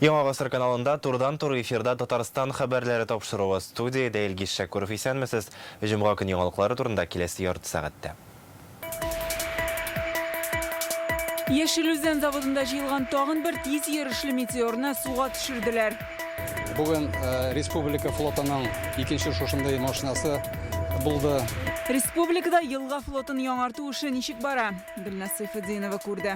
Яңа ғасыр каналында турдан-тур эфирда Татарстан хабарлары тапшыруы студияда Илгиз Шакуров исәнмесез. Жұмға күн яңалыклары турында келесі ярты сағатта. Яшел Үзән заводында жиылған тағын бір тиз ерішлі метеорына суға түшірділер. Бүгін республика флотының екінші шошындай машинасы болды. Республикада елға флотын яңарту үшін ничек бара? Гүлназ Сайфетдинова күрді.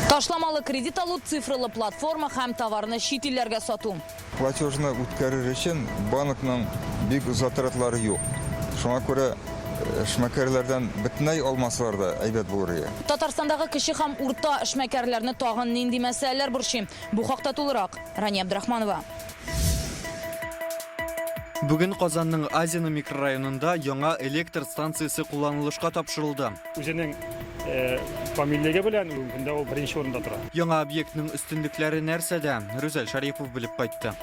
Ташламалы кредит алу цифрлы платформа һәм товарны шит илләргә сату. Платежны үткәрер өчен банкның бик затратлары юк. Шуңа күрә эшмәкәрләрдән бөтенләй алмаслар да әйбәт булыр. Татарстандагы кече һәм урта эшмәкәрләрне тагын нинди мәсьәләләр борчый? Бу хакта тулырак Рания Абдрахманова. Бүген Казанның Азияны микрорайонында яңа электр станциясы кулланылышка тапшырылды. Үзенең фамилиягә белән көндә ул беренче урында тора. Яңа объектның өстенлекләре нәрсәдә? Рүзәл Шарипов белеп кайтты.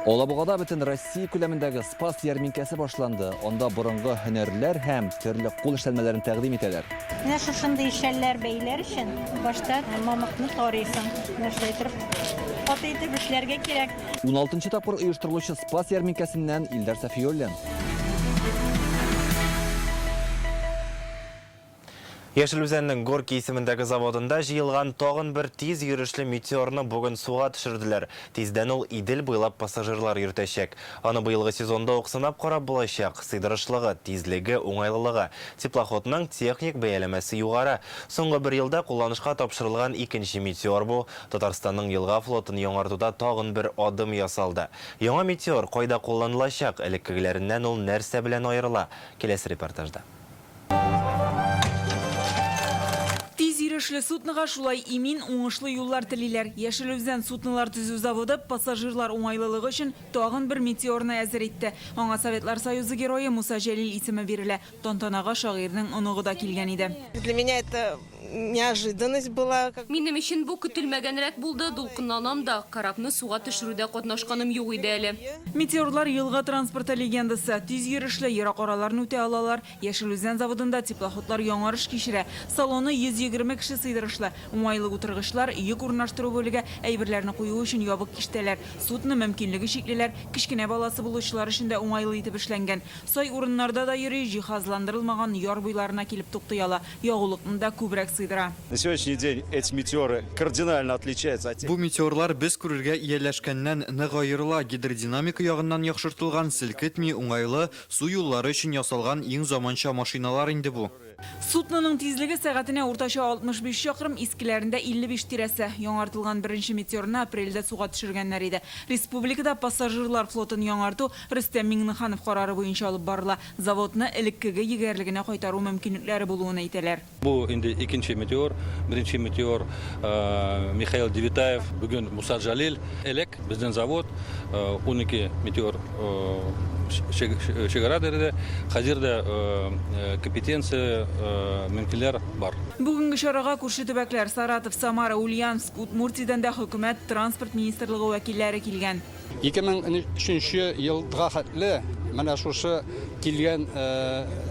Олабугада бөтен Россия күләмендәге спас ярминкәсе башланды. Онда борынгы һөнәрләр һәм төрле кул эшләнмәләрен тәкъдим итәләр. Менә шушындай эшләр бәйләр өчен башта мамыкны тарыйсың. Нәрсә итеп атып эшләргә кирәк. 16-нчы тапкыр оештырылучы спас ярминкәсеннән Илдар Сафиуллин. Яшел Үзәннең Горький исемендәге заводында жиылған тағын бір тиз йөрішлі метеорны бүгін суға төшерделәр. Тиздән ул Идел буйлап пассажирлар йөртәчәк. Аны быелгы сезонда уксынап карап булачак. Сыйдырышлыгы, тизлеге, уңайлылыгы. Теплоходның техник бәяләмәсе югары. Соңгы бер елда кулланышка тапшырылган икенче метеор бу. Татарстанның елга флотын яңартуда тагын бер адым ясалды. Яңа метеор кайда кулланылачак? Элеккегеләреннән ул нәрсә белән аерыла? Келесі репортажда. Ирешлі судныға шулай имин уңышлы юллар тілейлер. Яшел Үзән суднылар түзу заводы пассажирлар уңайлылығы үшін тағын бір метеорны әзір етті. Аңа Советлар Союзы геройы Муса Жәлил исеме берілі. Тантанаға шағирның онығы да келген еді. Для меня это неожиданность была. Минем өчен бу көтелмәгәнрәк булды. Дулкынланам да, карапны суга төшерүдә катнашканым юк иде әле. Метеорлар елга транспорты легендасы. Тиз йөрішле ерак араларны үтә алалар. Яшел Үзән заводында теплоходлар яңарыш кичерә. Салоны 120 кеше сыйдырышлы. Уңайлы утыргычлар, йөк урнаштыру бөлеге әйберләрне кую өчен ябык киштәләр. Судны мөмкинлеге шиклеләр, кичкенә баласы булучылар өчен дә уңайлы итеп эшләнгән. Сай урыннарда да йөри, җиһазландырылмаган яр буйларына килеп туктый ала. Ягулыкны да күбрәк сыйдыра. На сегодняшний день эти метеоры кардинально отличаются от тех. Бу метеорлар без күрергә ияләшкәннән нык аерыла. Гидродинамика ягыннан яхшыртылган, селкетми, уңайлы су юллары өчен ясалган иң заманча машиналар инде бу. Судның тизлеге сәгатенә уртача 65 чакрым, искеләрендә 55 тирәсе. Яңартылган беренче метеорны апрельдә суга төшергәннәр иде. Республикада пассажирлар флотын яңарту Рөстәм Миңнеханов карары буенча алып барыла. Заводны элеккеге егәрлегенә кайтару мөмкинлекләре булуын әйтәләр. Бу инде икенче метеор, беренче метеор Михаил Девитаев, бүген Муса Жәлил элек безнең завод 12 метеор чыгара дәрәҗәдә. Хәзердә компетенция мөмкинлекләр бар. Бүгенге чарага күрше төбәкләр Саратов, Самара, Ульяновск, Удмуртиядан да хөкүмәт транспорт министрлыгы вәкилләре килгән. 2003 елга хәтле менә шушы килгән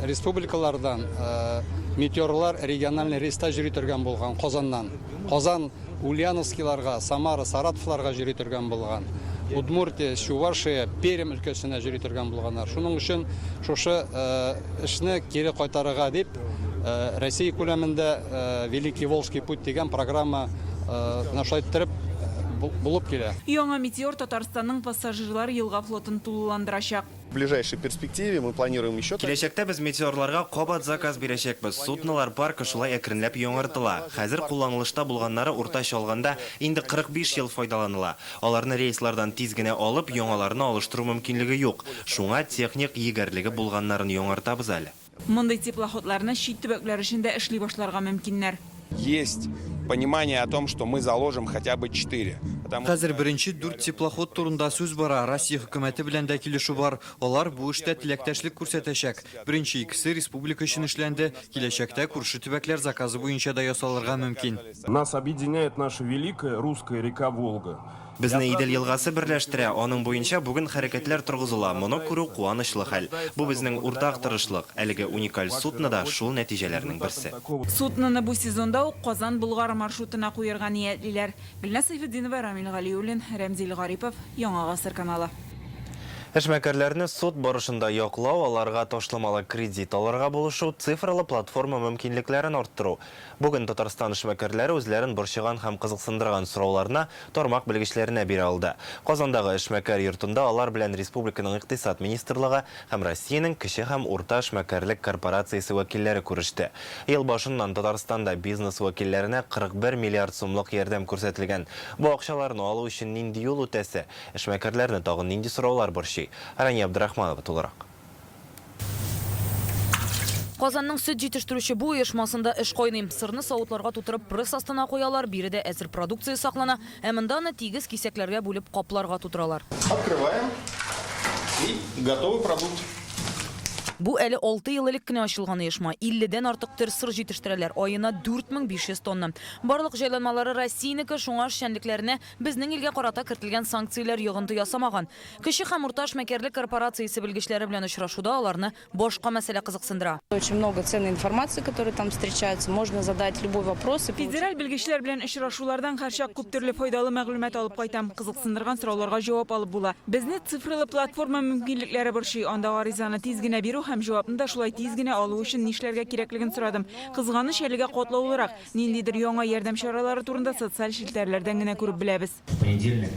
республикалардан метеорлар региональный рейста йөри торган булган Казаннан. Казан Ульяновскиларга, Самара, Саратовларга йөри торган булган. Удмуртия, Чувашия, Пермь өлкәсенә йөри торган булганнар. Шуның өчен шушы эшне кире кайтарырга дип Россия күләмендә Великий Волжский путь дигән программа нашлайтырып булып килә. Яңа метеор Татарстанның пассажирлар елга флотын тулыландырачак. В ближайшей перспективе мы планируем еще. Киләчәктә без метеорларга кабат заказ бирәчәкбез. Суднылар паркы шулай әкренләп яңартыла. Хәзер кулланылышта булганнары уртача алганда инде 45 ел файдаланыла. Аларны рейслардан тиз генә алып, яңаларны алыштыру мөмкинлеге юк. Шуңа техник егәрлеге булганнарын яңартабыз әле. Мондай теплоходларны шит төбәкләр өчен дә эшли башларга мөмкиннәр. Есть понимание о том, что мы заложим хотя бы 4. Хәзер беренче 4 теплоход турында сүз бара. Россия хөкүмәте белән дә килешү бар. Алар бу эштә теләктәшлек күрсәтәчәк. Беренче икесе республика өчен эшләнде. Киләчәктә күрше төбәкләр заказы буенча да ясалырга мөмкин. Нас объединяет наша великая русская река Волга. Безне Идел елгасы берләштерә, аның буенча бүген хәрәкәтләр торгызыла. Моны күрү куанычлы хәл. Бу безнең уртак тырышлык. Әлеге уникаль судны да шул нәтиҗәләрнең берсе. Судныны бу сезонда ук Казан-Болгар маршрутына куярга ниятлиләр. Гөлнас Сайфетдинова, Рамил Галиуллин, Рәмзил Гарипов, Яңа Гасыр каналы. Эшмәкәрләрне суд барышында яклау, аларга ташламалы кредит аларга булышу, цифрлы платформа мөмкинлекләрен арттыру. Бүген Татарстан эшмәкәрләре үзләрен борчыган һәм кызыксындырган сорауларына тармак белгечләренә бирә алды. Казандагы эшмәкәр йортында алар белән республиканың икътисад министрлыгы һәм Россиянең кече һәм урта эшмәкәрлек корпорациясе вәкилләре күреште. Ел башыннан Татарстанда бизнес вәкилләренә 41 миллиард сумлык ярдәм күрсәтелгән. Бу акчаларны алу өчен нинди юл үтәсе? Эшмәкәрләрне тагын нинди сораулар борчый? Рания Абдрахманова тулырак. Казанның сөт җитештерүче бу оешмасында эш кайный. Сырны савытларга тутырып пресс астына куялар, биредә әзер продукция саклана, ә монда аны тигез кисәкләргә бүлеп капларга тутыралар. Открываем. И готовый продукт. Бу әле 6 ел элек кенә ачылган оешма. 50дән артык төр сыр җитештерәләр. Аена 4500 тонна. Барлык җайланмалары Россиянеке, шуңа эшчәнлекләренә безнең илгә карата кертелгән санкцияләр йогынты ясамаган. Кече һәм урта эшмәкәрлек корпорациясе белгечләре белән очрашуда аларны башка мәсьәлә кызыксындыра. Очень много ценной информации, которая там встречается. Можно задать любой вопрос. Федераль белгечләр белән очрашулардан һәрчак күп төрле файдалы мәгълүмат алып кайтам. Кызыксындырган сорауларга җавап алып була. Безне цифрлы платформа мөмкинлекләре борчый. Анда гаризаны тиз генә бирү һәм җавапны да шулай тиз генә алу өчен нишләргә кирәклеген сорадым. Кызганыч әлегә катлаулырак, ниндидер яңа ярдәм чаралары турында социаль челтәрләрдән генә күреп беләбез. В понедельник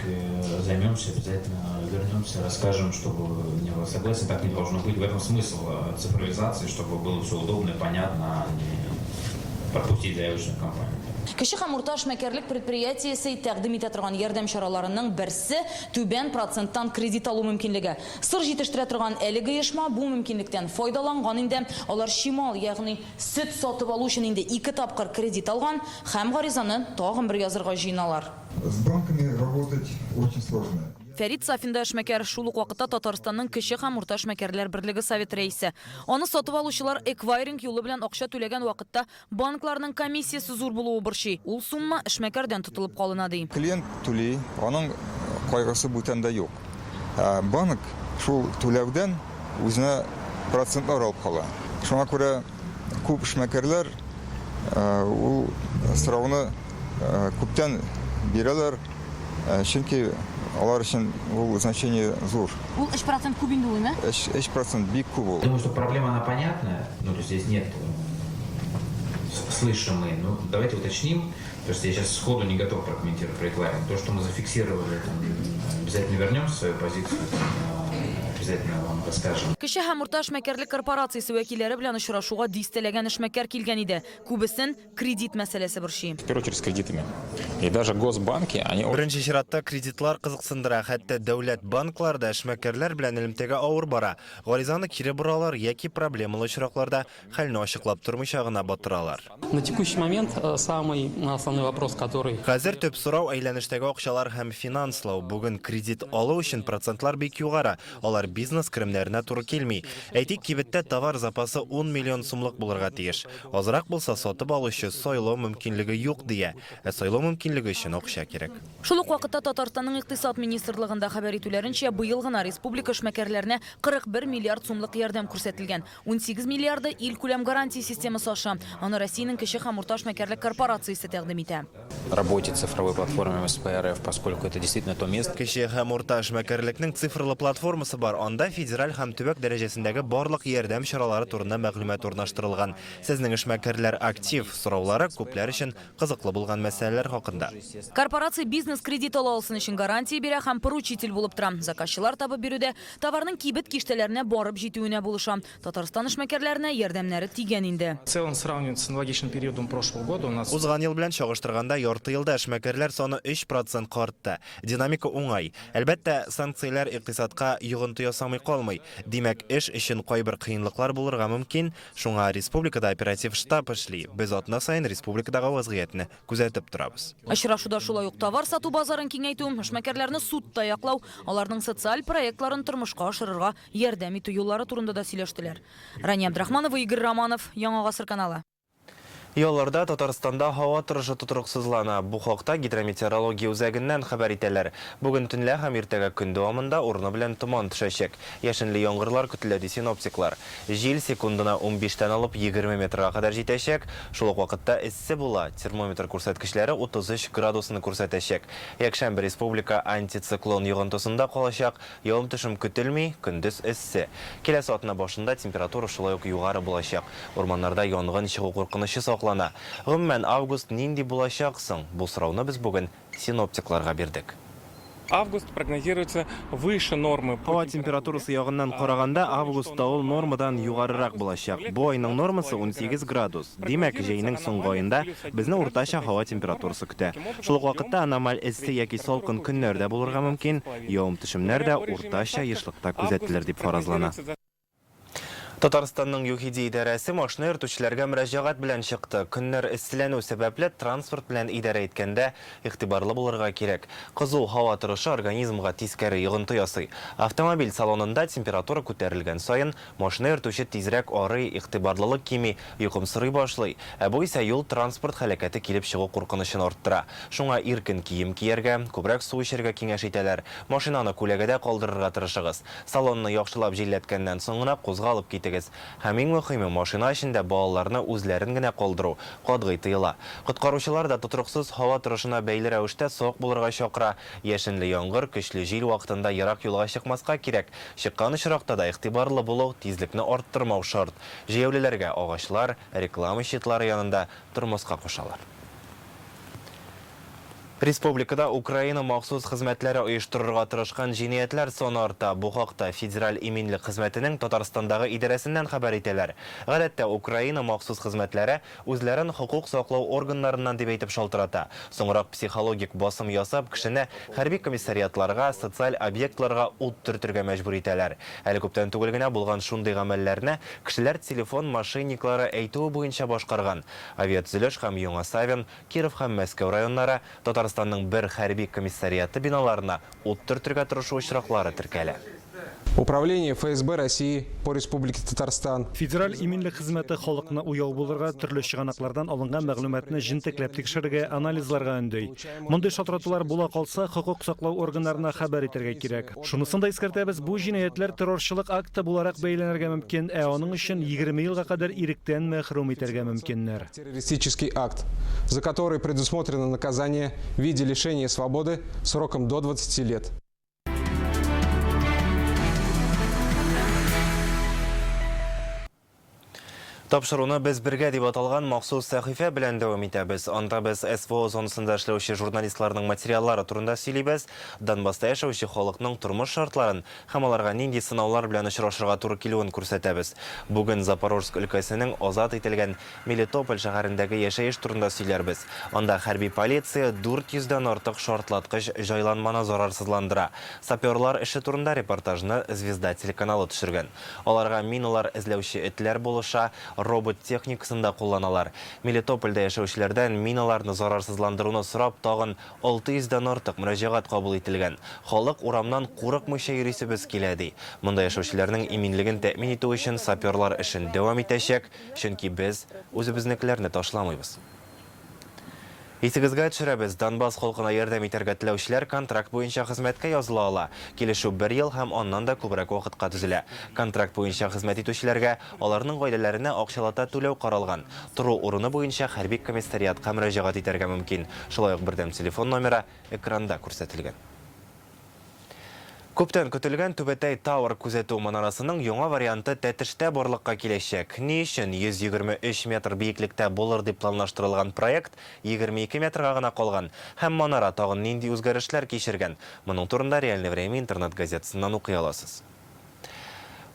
займемся, обязательно вернемся, расскажем, чтобы не было согласия, так не должно быть. В этом смысл цифровизации, чтобы было все удобно и понятно, а не пропустить заявочную кампанию. Кече һәм урта эшмәкәрлек предприятиесе тәкъдим итә торган ярдәм чараларының берсе түбән проценттан кредит алу мөмкинлеге. Сыр җитештерә торган әлеге оешма бу мөмкинлектән файдаланган инде. Алар шимал, ягъни сөт сатып алу өчен инде 2 тапкыр кредит алган һәм гаризаны тагын бер язырга җыйналар. С банками работать очень сложно. Фәрит Сафинда эшмәкәр шул ук вакытта Татарстанның кече һәм урта эшмәкәрләр берлеге совет рәисе. Аны сатып алучылар эквайринг юлы белән акча түләгән вакытта банкларның комиссиясе зур булуы борчый. Ул сумма эшмәкәрдән тотылып калына ди. Клиент түли, аның кайгысы бүтәндә юк. Банк шул түләүдән үзенә процентлар алып кала. Шуңа күрә күп эшмәкәрләр ул сорауны күптән бирәләр, чөнки алар өчен ул значение зур. Ул 3% күп инде уймы? 3% бик күп ул. Думаю, что проблема она понятная, то есть здесь нет, слышим мы, давайте уточним, то есть я сейчас сходу не готов прокомментировать про эквайринг. То, что мы зафиксировали, обязательно вернемся в свою позицию, обязательно вам расскажем. Кече һәм урта эшмәкәрлек корпорациясе вәкилләре белән очрашуга дистәләгән эшмәкәр килгән иде. Күбесен кредит мәсьәләсе борчый. В первую очередь с кредитами. И даже госбанки, они... Беренче чиратта кредитлар кызыксындыра, хәтта дәүләт банкларда эшмәкәрләр белән элемтәгә авыр бара. Гаризаны кире боралар яки проблемалы очракларда хәлне ачыклап тормыйча гына батыралар. На текущий момент самый основной вопрос, который... Хәзер төп сорау әйләнештәге акчалар һәм финанслау. Бүген кредит алу өчен процентлар бик югары. Алар бизнес керемнәренә туры килми. Әйтик, кибеттә товар запасы 10 миллион сумлык булырга тиеш. Азрак булса сатып алучы сайлау мөмкинлеге юк дия. Сайлау мөмкинлеге өчен акча кирәк. Шул ук вакытта Татарстанның икътисад министрлыгында хәбәр итүләренчә, быел гына республика эшмәкәрләренә 41 миллиард сумлык ярдәм күрсәтелгән. 18 миллиарды ил күләм гарантия системасы аша. Аны Россиянең кече һәм урта эшмәкәрлек корпорациясе тәкъдим итә. Работе цифровой платформы МСП-РФ, поскольку это действительно то место. Кече һәм урта эшмәкәрлекнең цифрлы платформасы бар. Анда федераль һәм төбәк дәрәҗәсендәге барлык ярдәм чаралары турында мәгълүмат урнаштырылган. Сезнең эшмәкәрләр актив сораулары күпләр өчен кызыклы булган мәсьәләләр хакында. Корпорация бизнес кредит ала алсын өчен гарантия бирә һәм поручитель булып тора. Заказчылар табып бирүдә товарның кибет киштәләренә барып җитүенә булыша. Татарстан эшмәкәрләренә ярдәмнәре тигән инде. В целом, сравнивать с аналогичным периодом прошлого года у нас... Узган ел белән чагыштырганда ярты елда эшмәкәрләр саны 3% артты. Динамика уңай. Әлбәттә, санкцияләр икътисадка йогынты ясамый калмый. Димәк, эш өчен кайбер кыенлыклар булырга мөмкин. Шуңа республикада оператив штаб эшли. Без атна сайын республикадагы вазгыятьне күзәтеп торабыз. Очрашуда шулай ук товар сату базарын киңәйтү, эшмәкәрләрне судта яклау, аларның социаль проектларын тормышка ашырырга ярдәм итү юллары турында да сөйләштеләр. Рания Абдрахманова, Игорь Романов, Яңа Гасыр каналы. Yollarda Татарстанда hava торышы тутырыксызлана. Бу хакта гидрометеорология үзәгеннән хәбәр итәләр. Бүген төнлә һәм иртәгә көн дәвамында урыны белән томан төшәчәк. Яшенле яңгырлар көтелә ди синоптиклар. Җил секундына 15-тән алып 20 метрга кадәр җитәчәк. Шул ук вакытта эссе була. Термометр күрсәткечләре 33 градусны күрсәтәчәк. Якшәмбе республика антициклон йогынтысында калачак. Явым-төшем көтелми, көндез эссе. Киләсе атна башында температура шулай ук югары булачак. Урманнарда янгын чыгу куркынычы саклана. Гомумән август нинди булачак соң? Бу сорауны без бүген синоптикларга бирдек. Август прогнозируется выше нормы. Һава температурасы ягыннан караганда августта ул нормадан югарырак булачак. Бу айның нормасы 18 градус. Димәк, җәйнең соңгы аенда безне уртача һава температурасы көтә. Шул ук вакытта аномаль эссе яки салкын көннәрдә булырга мөмкин. Явым-төшемнәр дә уртача ешлыкта күзәтелер дип фаразлана. Татарстанның ЮХИДИ идарәсе машина йөртүчеләргә мөрәҗәгать белән чыкты. Көннәр эсселәнү сәбәпле транспорт белән идарә иткәндә игътибарлы булырга кирәк. Кызу һава торышы организмга тискәре йогынты ясый. Автомобиль салонында температура күтәрелгән саен машина йөртүче тизрәк арый, игътибарлылык кими, йокымсырый башлый. Ә бу исә юл транспорт һәлакәте килеп чыгу куркынычын арттыра. Шуңа иркен кием кияргә, күбрәк су эчәргә киңәш итәләр. Машинаны күләгәдә калдырырга тырышыгыз. Салонны яхшылап җилләткәннән соң гына кузгалып китегез. Һәм иң мөһиме, машина эчендә балаларны үзләрен генә калдыру катгый тыела. Коткаручылар да тотрыксыз һава торышына бәйле рәвештә сак булырга чакыра. Яшенле яңгыр, көчле җил вакытында ерак юлга чыкмаска кирәк. Чыккан очракта да игътибарлы булу, тизлекне арттырмау шарт. Җәяүлеләргә агачлар, реклама щитлары янында тормышка кушалар. Республикада Украина махсус хезмәтләре оештырырга тырышкан җинаятләр саны арта. Бу хакта Федераль иминлек хезмәтенең Татарстандагы идарәсеннән хәбәр итәләр. Гадәттә Украина махсус хезмәтләре үзләрен хукук саклау органнарыннан дип әйтеп шалтырата. Соңрак психологик басым ясап, кешене хәрби комиссариатларга, социаль объектларга ут төртергә мәҗбүр итәләр. Әле күптән түгел генә булган шундый гамәлләрне кешеләр телефон мошенниклары әйтүе буенча башкарган. Авиатөзелеш һәм Яңа Савин, Киров һәм Мәскәү районнары Татарстанның бер хәрби комиссариаты биналарына ут төртергә тырышу очраклары теркәлә. Управление ФСБ России по Республике Татарстан. Федераль иминлек хезмәте халыкны уяу булырга төрле чыганаклардан алынган мәгълүматны җентекләп тикшерергә, анализларга өндәй. Мондый шалтыратулар була калса, хокук саклау органнарына хәбәр итәргә кирәк. Шунысын да искәртәбез, бу җинаятләр террорчылык акты буларак бәйләнергә мөмкин, ә аның өчен 20 елга кадәр иректән мәхрүм итәргә мөмкиннәр. Террористический акт, за который предусмотрено наказание в виде лишения свободы сроком до 20 лет. Тапшыруны без бергә дип аталган махсус сәхифә белән дәвам итәбез. Анда без СВО зонасында эшләүче журналистларның материаллары турында сөйлибез, Донбасста яшәүче халыкның тормыш шартларын һәм аларга нинди сынаулар белән очрашырга туры килүен күрсәтәбез. Бүген Запорожск өлкәсенең азат ителгән Мелитополь шәһәрендәге яшәеш турында сөйләрбез. Анда хәрби полиция 400-дән артык шартлаткыч җайланманы зарарсызландыра. Саперлар эше турында репортажны Звезда телеканалы төшергән. Аларга миналар эзләүче этләр булыша, робот техникасында кулланалар. Мелитопольдә яшәүчеләрдән миналарны зарарсызландыруны сорап тагын 600-дән артык мөрәҗәгать кабул ителгән. Халык урамнан курыкмыйча йөрисебез килә ди. Монда яшәүчеләрнең иминлеген тәэмин итү өчен саперлар эшен дәвам итәчәк, чөнки без үзебезнекеләрне ташламыйбыз. Исегезгә төшерәбез, Донбасс халкына ярдәм итәргә теләүчеләр контракт буенча хезмәткә языла ала. Килешү 1 ел һәм аннан да күбрәк вакытка төзелә. Контракт буенча хезмәт итүчеләргә аларның гаиләләренә акчалата түләү каралган. Тору урыны буенча хәрби комиссариатка мөрәҗәгать итәргә мөмкин. Шулай ук бердәм телефон номеры экранда күрсәтелгән. Күптән көтелгән Түбәтәй Тауэр күзәтү манарасының яңа варианты тәтештә барлыкка киләчәк. Ни өчен 123 метр биеклектә булыр дип планлаштырылган проект 22 метрга гына калган. Һәм манара тагын нинди үзгәрешләр кичергән. Моның турында Реальное время интернет-газетасыннан укый аласыз.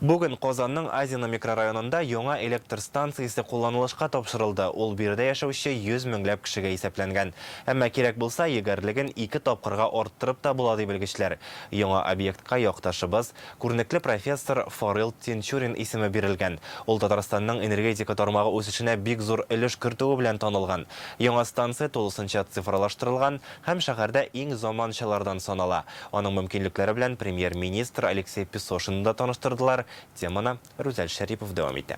Бүген Казанның Азина микрорайонында яңа электр станциясе кулланылышка тапшырылды. Ул бирдә яшәүче 100 меңләп кешегә исәпләнгән. Әмма кирәк булса, егәрлеген 2 тапкырга арттырып та була ди белгечләр. Яңа объектка якташыбыз, күренекле профессор Фарил Тинчурин исеме бирелгән. Ул Татарстанның энергетика тармагы үсешенә бик зур өлеш кертүе белән танылган. Яңа станция тулысынча цифрлаштырылган һәм шәһәрдә иң заманчалардан санала. Аның мөмкинлекләре белән премьер-министр Алексей Песошин да таныштырдылар. Теманы Рузель Шәрипов дәвам итә.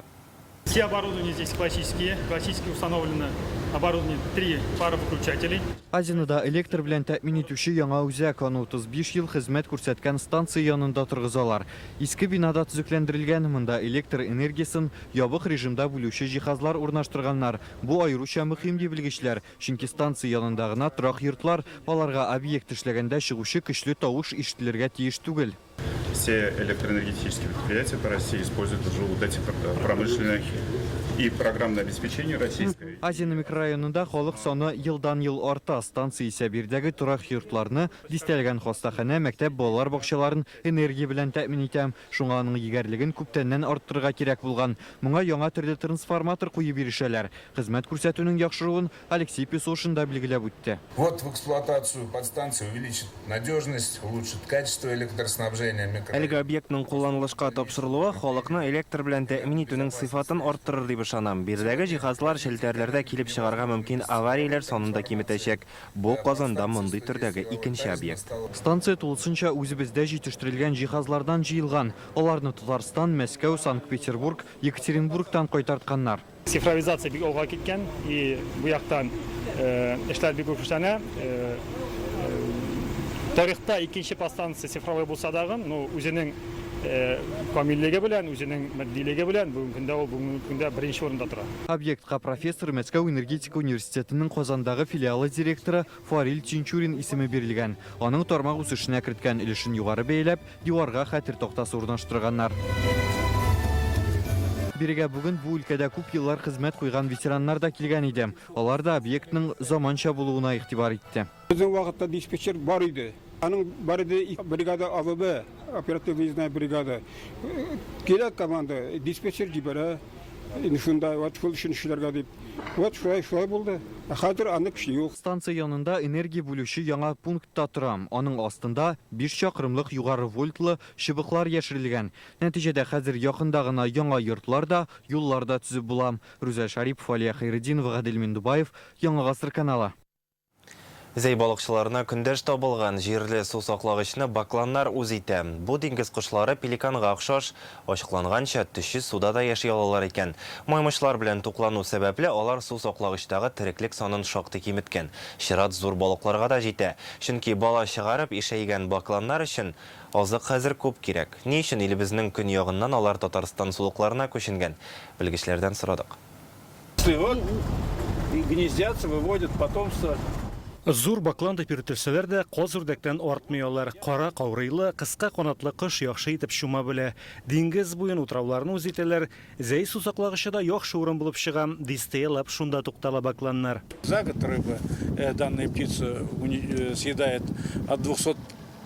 Все оборудование здесь классические. Классически установлено оборудование 3 пары выключателей. Азинада электр белән тәэмин итүче яңа үзәк аны 35 ел хезмәт күрсәткән станция янында торгызалар. Иске бинада төзекләндерелгән монда электр энергиясын ябык режимда бүлүче җиһазлар урнаштырганнар. Бу аеруча мөһим дип белгечләр, чөнки станция янында гына торак йортлар, аларга объект эшләгәндә чыгучы көчле тавыш ишетелергә тиеш түгел. Все электроэнергетические предприятия по России используют уже вот эти промышленные и программное обеспечение российское. Азияның микрорайонында халык саны елдан-ел арта. Станция исә бирдәге торак йортларны, дистәлгән хастаханә, мәктәп, балалар бакчаларын энергия белән тәэмин итә. Шуңа аның егәрлеген күптәннән арттырырга кирәк булган. Моңа яңа төрле трансформатор куеп биришәләр. Хезмәт күрсәтүнең яхшыруын Алексей Песошин да билгеләп үтте. Вот в эксплуатацию подстанции увеличит надежность, улучшит качество электроснабжения. Әлеге объектның кулланылышка тапшырылуы халыкны электр белән тәэмин итүнең сыйфатын арттырыр дип ышанам. Биредәге җиһазлар шелтәрләрдә килеп чыгарга мөмкин аварияләр санында киметәчәк. Бу Казанда мондый төрдәге икенче объект. Станция тулысынча үзебездә җитештерелгән җиһазлардан җыелган. Аларны Татарстан, Мәскәү, Санкт-Петербург, Екатеринбургтан кайтартканнар. Цифровизация бик алга киткән и бу яктан эшләр бик күпләнә. Тарихта икенче подстанция цифровой булса дагы, үзенең камиллеге белән, үзенең матдилеге белән бүгенге көндә беренче урында тора. Объектка профессор Мәскәү энергетика университетының Казандагы филиалы директоры Фарил Чинчурин исеме бирелгән. Аның тармак үсешенә керткән өлешен югары бәяләп, диварга хәтер тактасы урнаштырганнар. Бирегә бүген бу өлкәдә күп еллар хезмәт куйган ветераннар да килгән иде. Алар да объектның заманча булуына игътибар итте. Безнең вакытта диспетчер бар иде. Аның бар иде бригада АВБ, оперативная бригада. Кирәк команда, диспетчер җибәрә. Шунда вот шул өчен эшләргә дип. Вот шулай булды. Хәзер аны кеше юк. Станция янында энергия бүлүче яңа пунктта торам. Аның астында 5 чакрымлык югары вольтлы чыбыклар яшерелгән. Нәтиҗәдә хәзер якында гына яңа йортлар да, юллар да төзеп булам. Рүзә Шарипов, Алия Хәйретдинова, Гадел Миндубаев, Яңа гасыр каналы. Зәй балыкчыларына көндәш табылган җирле су саклагычны бакланнар үз итә. Бу диңгез кошлары пеликанга охшаш, ачыкланганча төче суда да яши алалар икән. Маймышлар белән туклану сәбәпле алар су саклагычтагы тереклек санын шактый киметкән. Чират зур балыкларга да җитә. Чөнки бала чыгарып ишәйгән бакланнар өчен азык хәзер күп кирәк. Ни өчен илебезнең көньягыннан алар Татарстан сулыкларына күченгән? Белгечләрдән сорадык. Гнездятся, выводят потомство. Зур бакланды пиртелсәләр дә каз үрдәктән артмыйлар. Кара каурыйлы, кыска канатлы кош яхшы итеп шума белә. Диңгез буен утрауларны үз итәләр. Зәй су саклагычында яхшы урын булып чыга. Дистәләп шунда туктала бакланнар. За год рыба, данная птица съедает от 200.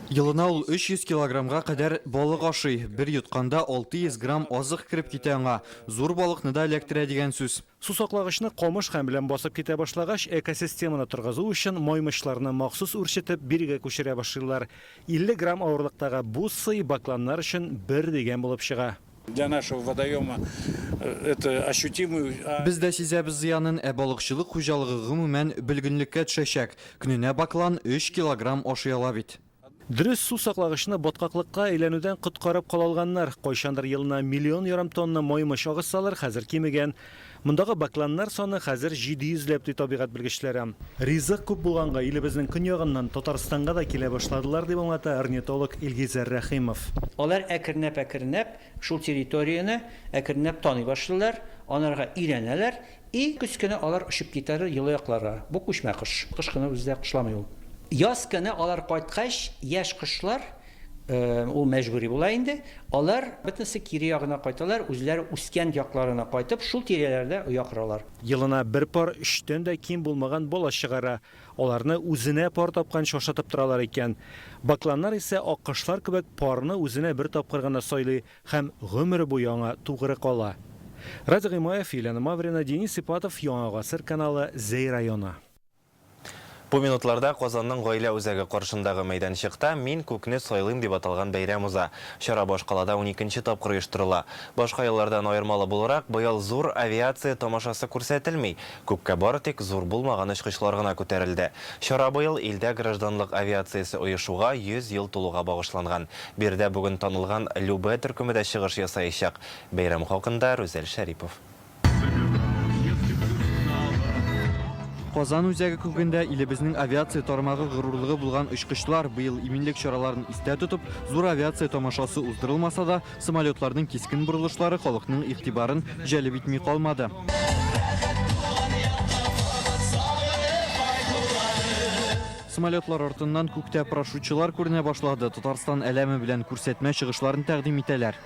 Елына ул 300 килограммга кадәр балык ашый. Бер йотканда 600 грамм азык кирип китә аңа. Зур балыкны да эләктерә дигән сүз. Су саклагычны камыш һәм белән басып китә башлагач, экосистеманы торгызу өчен маймышларны махсус үрчетеп биргә күчерә башлыйлар. 50 грамм авырлыктагы бу сый бакланнар өчен бер дигән булып чыга. Для нашего водоема это ощутимый. Бездә сизәбез зыянын, балыкчылык хуҗалыгы гомумән белгенлеккә төшәчәк. Көненә баклан 3 килограмм ашый ала бит. Дөрес су саклагычны баткаклыкка әйләнүдән коткарып калалганнар. Кайчандыр елына 1,5 миллион тонна маймыш агызсалар, хәзер кимегән. Мондагы бакланнар саны хәзер 700 ләп ди табигать белгечләре. Ризык күп булганга илебезнең көньягыннан Татарстанга да килә башладылар дип аңлата орнитолог Илгизәр Рәхимов. Алар әкренәп шул территорияны әкренәп таный башлыйлар, анарга өйрәнәләр и көз көне алар очып китәләр елы якларга. Бу күчмә кош. Кыш көне бездә кышламый ул. Яз көне алар кайткач, яшь кошлар ул мәҗбүри була инде. Алар бөтенсе кире ягына кайталар, үзләре үскән якларына кайтып, шул тирәләрдә уякыралар. Елына бер пар 3тән дә ким булмаган бала чыгара. Аларны үзенә пар тапкан шашатып торалар икән. Бакланнар исә аккышлар кебек парны үзенә бер тапкыр гына сайлый һәм гомере буе аңа тугры кала. Радик Гыймаев, Елена Маврина, Денис Ипатов, Яңа гасыр каналы, Зәй районы. Бу минутларда Казанның гаилә үзәге каршындагы мәйданчыкта "Мин күкне сайлыйм" дип аталган бәйрәм уза. Чара башкалада 12нче тапкыр оештырыла. Башка еллардан аермалы буларак, быел зур авиация тамашасы күрсәтелми. Күккә бары тик зур булмаган очкычлар гына күтәрелде. Чара быел илдә гражданлык авиациясе оешуга 100 ел тулуга багышланган. Бердә бүген танылган Любе төркеме дә чыгыш ясаячак. Бәйрәм хакында Рүзәл Шәрипов. Казан үзәге күгендә илебезнең авиация тармагы горурлыгы булган очкычлар быел иминлек чараларын истә тотып, зур авиация тамашасы уздырылмаса да, самолетларның кискен бурылышлары халыкның игътибарын җәлеп итми калмады. Самолетлар артыннан күктә парашютчылар күренә башлады. Татарстан әләме белән күрсәтмә чыгышларын тәкъдим итәләр.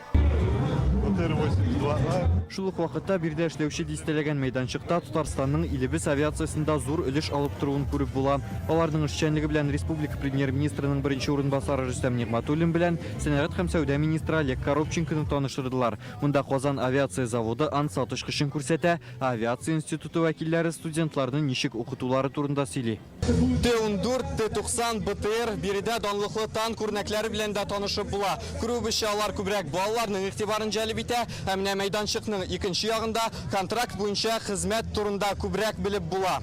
Шул ук вакытта бирдә эшләүче дистәләгән мәйданчыкта Татарстанның илебез авиациясында зур өлеш алып торуын күреп була. Аларның эшчәнлеге белән республика премьер-министрының беренче урынбасары Рөстәм Нигъмәтуллин белән сәнәгать һәм сәүдә министры Олег Коробченконы таныштырдылар. Монда Казан авиация заводы ансатыш кышын күрсәтә, авиация институты вәкилләре студентларның ничек укытулары турында сөйли. Т-14, Т-90, БТР биредә данлыклы танк үрнәкләре белән дә танышып була. Күрүебезчә, алар күбрәк балаларның игътибарын җәлеп итә, һәм менә мәйданчыкның икенче ягында контракт буенча хезмәт турында күбрәк белеп була.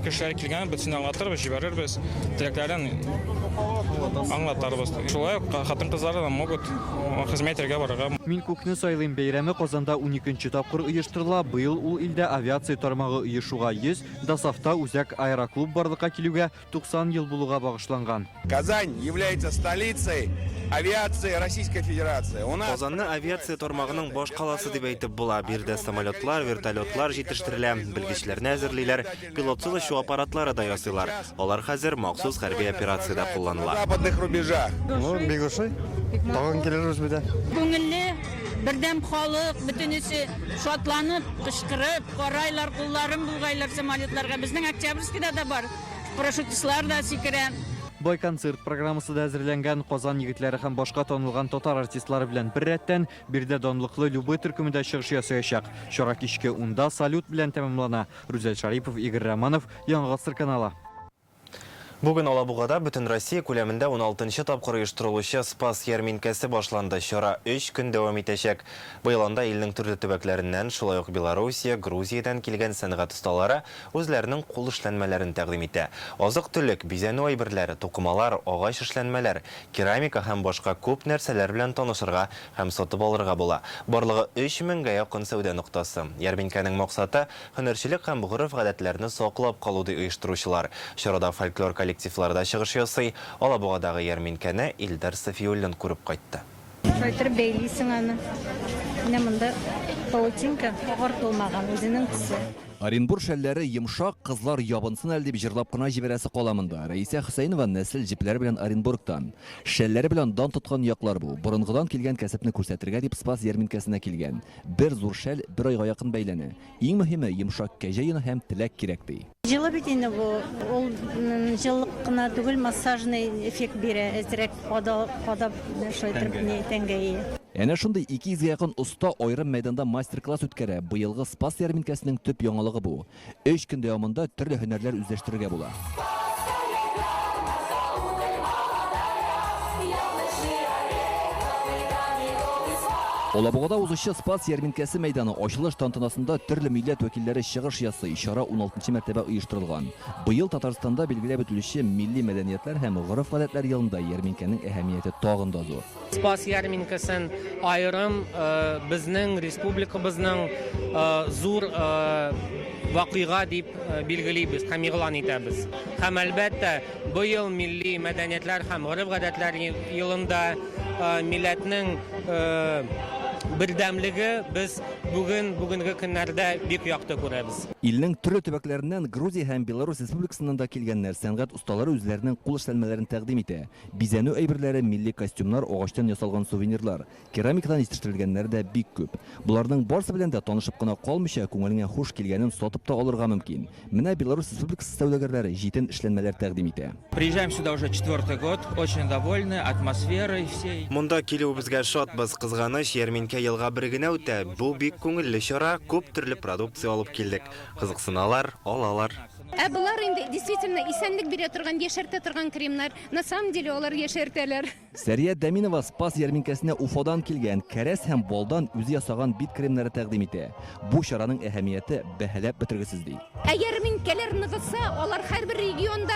Кешеләр килгән, бөтен аңлатырбыз, җибәрербез, теләкләрен аңлатырбыз. Шулай ук хатын-кызлар да могут хезмәткә барырга. Мин күкне сайлыйм бәйрәме Казанда 12-нче тапкыр оештырыла. Быел ул илдә авиация тармагы оешуга 100, Дасафта үзәк аэроклуб барлыкка килүгә 90 ел булуга багышланган. Казань является столицей авиации Российской Федерации. Казанны авиация тармагының баш каласы дип әйтеп була. Бирдә самолетлар, вертолетлар җитештерелә, белгечләрне әзерлиләр, пилотсыз ушу аппаратлары да ясыйлар. Алар хәзер махсус хәрби операциядә кулланыла. Западных рубежах. Бик ошый. Тагын килербез бит. Күңелле, бердәм халык, бөтенесе шатланып, кычкырып, карайлар, кулларын булгайлар самолетларга. Безнең Октябрьскийда да бар. Парашютистлар да сикерә. Бай концерт программасы да әзерләнгән. Казан егетләре һәм башка танылган татар артистлары белән бер рәттән бирдә данлыклы любой төркемендә чыгыш ясаячак. Чара кичке 10-да салют белән тәмамлана. Рүзәл Шарипов, Игорь Романов, Яңа Гасыр каналы. Бүген Алабугада бөтен Россия күләмендә 16-нчы тапкыр оештырылучы Спас ярминкәсе башланды. Чара 3 көн дәвам итәчәк. Быел анда илнең төрле төбәкләреннән, шулай ук Белоруссия, Грузиядан килгән сәнгать осталары үзләренең кул эшләнмәләрен тәкъдим итә. Азык-төлек, бизәнү әйберләре, тукымалар, агач эшләнмәләр, керамика һәм башка күп нәрсәләр белән танышырга һәм сатып алырга була. Барлыгы 3000-гә якын сәүдә ноктасы. Ярминкәнең максаты һөнәрчелек һәм гореф-гадәтләрне саклап калуды оештыручылар. Чарада фольклор коллективларда чыгыш ясый. Алабугадагы ярминкәне Илдар Сафиуллин күреп кайтты. Шайтыр бәйлисең аны. Менә монда паутинка агартылмаган үзенең төсе. Оренбур шәлләре йомшак, кызлар ябынсын әле дип җырлап кына җибәрәсе каламында. Рәисә Хөсәйнова нәсел җипләре белән Оренбургтан. Шәлләре белән дан тоткан яклар бу. Борынгыдан килгән кәсепне күрсәтергә дип Спас ярминкәсенә килгән. Бер зур шәл бер айга якын бәйләнә. Иң мөһиме йомшак кәҗә йоны һәм теләк кирәк ди. Җылы бит инде бу. Ул җыллык кына түгел, массажный эффект бирә. Әзрәк кадап шайтыр тәңгәе. Әнә шундый 200-гә якын оста айрым мәйданда мастер-класс үткәрә. Быелгы Спас ярминкәсенең төп яңалыгы бу. 3 көн дәвамында төрле һөнәрләр үзләштерергә була. Алабугада узучы Спас ярминкәсе мәйданы ачылыш тантанасында төрле милләт вәкилләре чыгыш ясый. Чара 16-нчы мәртәбә оештырылган. Быел Татарстанда билгеләп үтелүче милли мәдәниятләр һәм гореф-гадәтләр елында ярминкәнең әһәмияте тагын да зур. Спас ярминкәсен айрым безнең республикабызның зур вакыйга дип билгелибез һәм игълан итәбез. Һәм әлбәттә быел милли мәдәниятләр һәм гореф-гадәтләр елында милләтнең бердәмлеге без бүгенге көннәрдә бик якты күрәбез. Илнең төрле төбәкләреннән Грузия һәм Беларусь республикасыннан да килгәннәр сәнгать осталары үзләренең кул эшләнмәләрен тәкъдим итә. Бизәнү әйберләре, милли костюмнар, агачтан ясалган сувенирлар, керамикадан җитештерелгәннәр дә бик күп. Буларның барысы белән дә танышып кына калмыйча, күңелеңә хуш килгәнен сатып та алырга мөмкин. Менә Беларусь республикасы сәүдәгәрләре җитен эшләнмәләр тәкъдим итә. Приезжаем сюда уже 4-й год, очень довольны атмосферой всей. Монда килүебезгә шатбыз, кызганыч, ярминкә елга бер генә үтә. Бу бик күңелле чара, күп төрле продукция алып килдек. Кызыксыналар, алалар. Булар инде действительно исәнлек бирә торган, яшәртә торган кремнар. На самом деле алар яшәртәләр. Сәрия Дәминова Спас ярминкәсенә Уфадан килгән кәрәс һәм балдан үзе ясаган бит кремнары тәкъдим итә. Бу чараның әһәмияте бәһаләп бетергесез ди. Ярминкәләр ныгыса, алар һәрбер регионда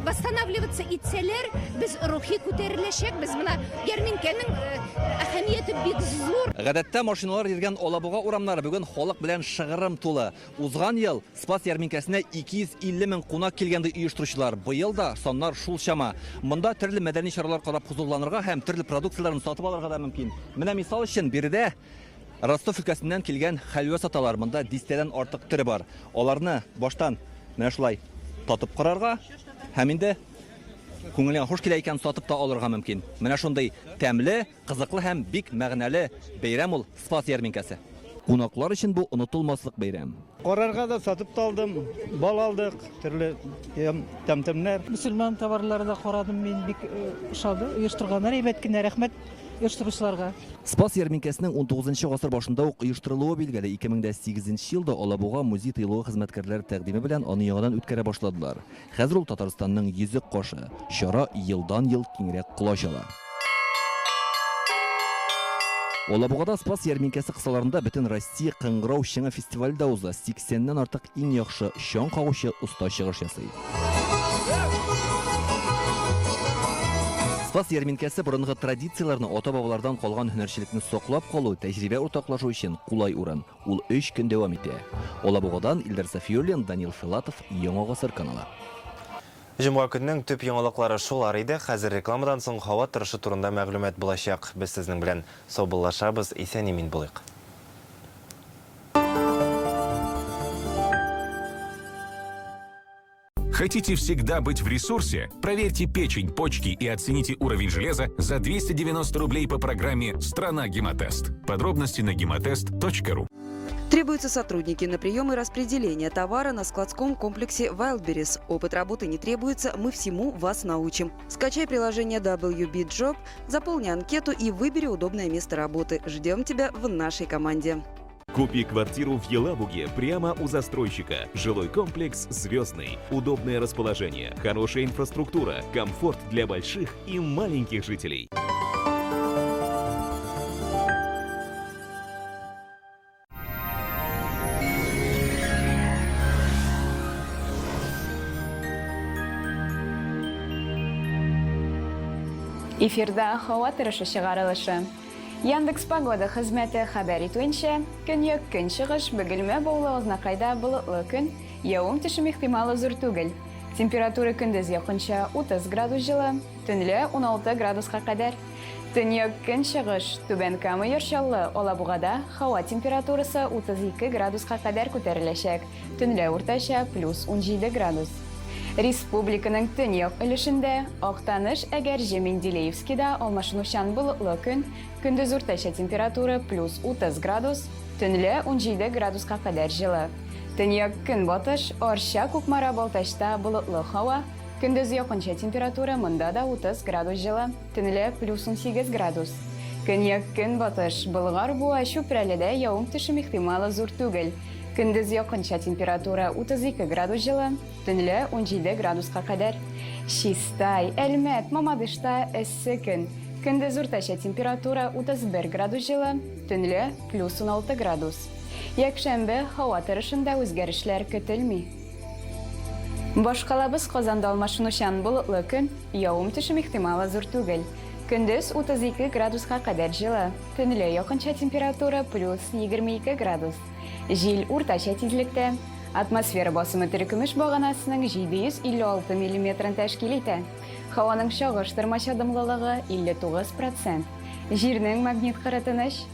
восстанавливаться итсәләр, без рухи күтәреләчәкбез. Менә ярминкәнең әһәмияте бик зур. Гадәттә машиналар йөргән Алабуга урамнары бүген халык белән шыгырым тулы. Узган ел Спас ярминкәсе ярминкәсенә 250 мең кунак килгәнде оештыручылар. Быел да саннар шул чама. Монда төрле мәдәни чаралар карап хозурланырга һәм төрле продукцияләрне сатып алырга да мөмкин. Менә мисал өчен биредә Ростов өлкәсеннән килгән хәлвә саталар. Монда 10-тән артык төре бар. Аларны баштан менә шулай татып карарга һәм инде күңелгә хуш килә икән сатып та алырга мөмкин. Менә шундый тәмле, кызыклы һәм бик мәгънәле бәйрәм ул Спас ярминкәсе. Кунаклар өчен бу онытылмаслык бәйрәм. Карарга да сатып та алдым, бал алдык, төрле тәмтемнәр. Мөселман товарлары да карадым, мен бик ошады. Оештырганнар әйбәт кенә рәхмәт оештыручыларга. Спас ярминкәсенең 19 гасыр башында ук оештырылуы билгеле. 2008 елда Алабуга музей тыелуы хезмәткәрләре тәкъдиме белән аны яңадан үткәрә башладылар. Хәзер ул Татарстанның йөзек кашы. Чара елдан-ел киңрәк колач ала. Алабугада Спас ярминкәсе кысаларында бөтен Россия кыңгырау шыңы фестивале да уза. 80ннән артык иң яхшы шаң кагучы уста чыгыш ясый. Спас ярминкәсе борынгы традицияләрне ата-бабалардан калган һөнәрчелекне саклап калу, тәҗрибә уртаклашу өчен кулай урын. Ул 3 көн дәвам итә. Алабугадан Илдар Сафиуллин, Данил Филатов, Яңа гасыр каналы. Җомга көннең төп яңалыклары шулар иде. Хәзер рекламадан соң һава торышы турында мәгълүмат булачак. Без сезнең белән саубуллашабыз. Исән-имин булыйк. Хотите всегда быть в ресурсе? Проверьте печень, почки и оцените уровень железа за 290 рублей по программе «Страна Гемотест». Подробности на gematest.ru. Требуются сотрудники на прием и распределение товара на складском комплексе Wildberries. Опыт работы не требуется, мы всему вас научим. Скачай приложение WB Job, заполни анкету и выбери удобное место работы. Ждем тебя в нашей команде. Купи квартиру в Елабуге прямо у застройщика. Жилой комплекс «Звездный». Удобное расположение, хорошая инфраструктура, комфорт для больших и маленьких жителей. Эфирда һава торышы чыгарылышы. Яндекс Погода хезмәте хәбәр итүенчә, көньяк көнчыгыш Бөгелмә Баулы Азнакайда болытлы көн, явым-төшем ихтималы зур түгел. Температура көндез якынча 30 градус җылы, төнлә 16 градуска кадәр. Төньяк көнчыгыш Түбән Кама Яршаллы Алабугада һава температурасы 32 градуска кадәр күтәреләчәк, төнлә уртача +17 градус. Республиканың төньяк өлешендә Актаныш, Әгәрҗе, Менделеевскида алмашынучан болытлы көн, көндез уртача температура +30 градус, төнлә 17 градуска кадәр җылы. Төньяк көнбатыш Арча, Кукмара, Балтачта болытлы һава, көндез якынча температура монда да 30 градус җылы, төнлә +18 градус. Көньяк көнбатыш Болгар, Буа, Чүпрәледә явым-төшем ихтималы зур түгел. Көндез якынча температура 32 градус җылы, төнлә 17 градуска кадәр. Чистай, Әлмәт, Мамадышта эссе көн. Көндез уртача температура 31 градус җылы, төнлә +16 градус. Якшәмбе һава торышында үзгәрешләр көтелми. Башкалабыз Казанда алмашынучан болытлы көн, явым-төшем ихтималы зур түгел. Көндез 32 градуска кадәр җылы, төнлә якынча температура +22 градус. Җил уртача тизлектә. Атмосфера басымы төркемеш баганасының 756 мм тәшкил итә. Һаваның чагыштырмача дымлылыгы 59%. Җирнең магнит кыры тыныч,